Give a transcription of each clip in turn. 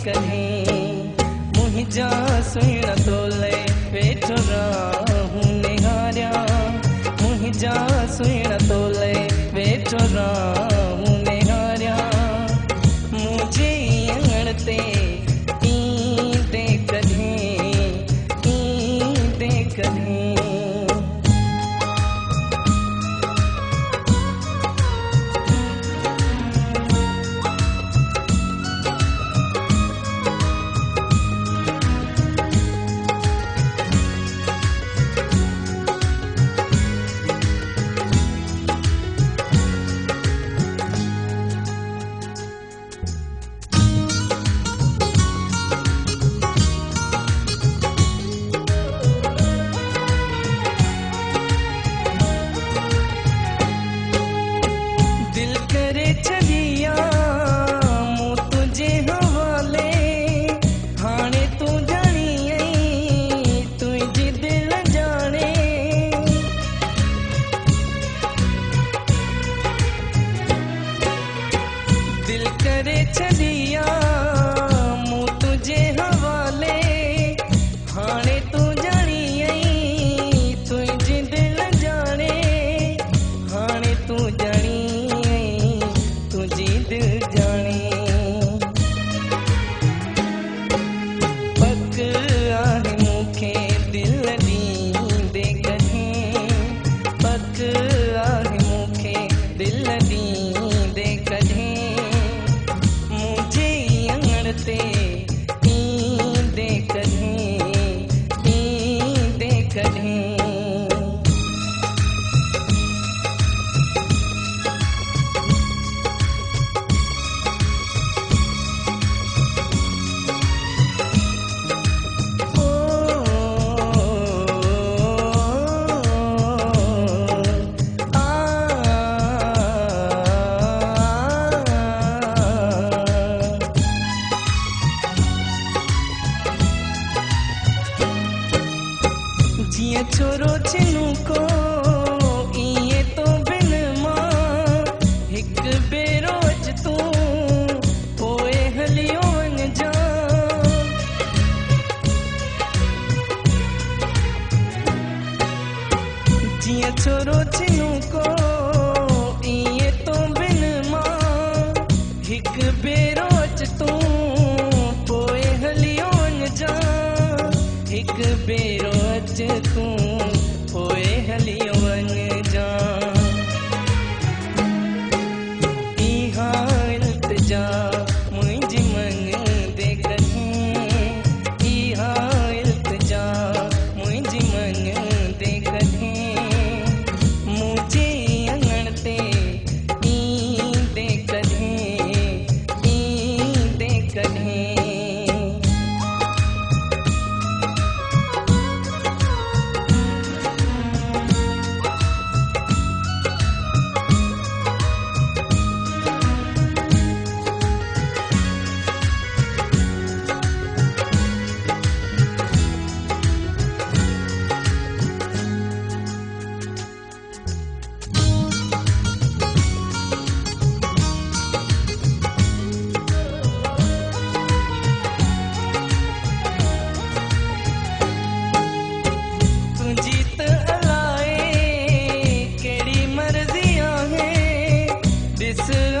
कहीं मुझा सुन तोले वेठो रहूं निहारिया मुझा सुन तोले वेठो रहूं निहारिया मुझे अंगड़ते ईंदे कहीं छलिया मूं तुझे हवाले हाणे तू जानी आई तुझी दिल जाने हाणे तू जानी आई तुझी दिल जाने पक आहे मूंखे दिल ॾींदे कॾहिं पक आहे मूंखे दिल ॾींदे कॾहिं ते ईंदे कहीं जिए छोरो छिनू को इए तो बिन मां हिक बेरो अच तू पोए हलियो वञ जा जिए छोरो छिनू को इए तो बिन मां हिक बेरो अच तू पोए हलियो वञ जा हिक बेरो अच तू पोए हलियो वञ जा इहा इल्तिजा मुंहिंजी मञदे कॾहिं इहा इल्तिजा मुंहिंजी मञदे कॾहिं मुंहिंजे अंगण ते ईंदे कॾहिं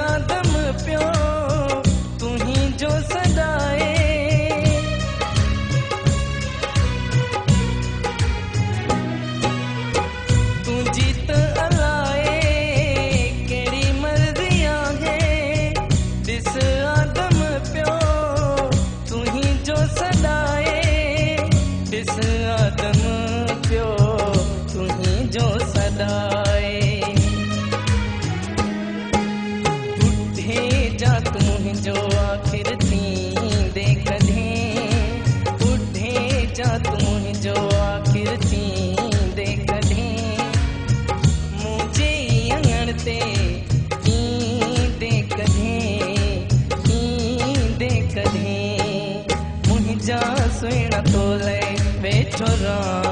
आदम प्यो तुही जो सदाए तू जीत अलाए केड़ी मर्जी आहे दिस आदम प्यो तुही जो सदाए दिस आदम प्यो तुही जो सदाए जात मुंहिंजो आखिर थींदे कॾहिं ॿुढे जात मुंहिंजो आखिर थींदे कॾहिं मुंहिंजे अंगण ते ईंदे कॾहिं मुंहिंजा सुहिणा तोले वेठो रह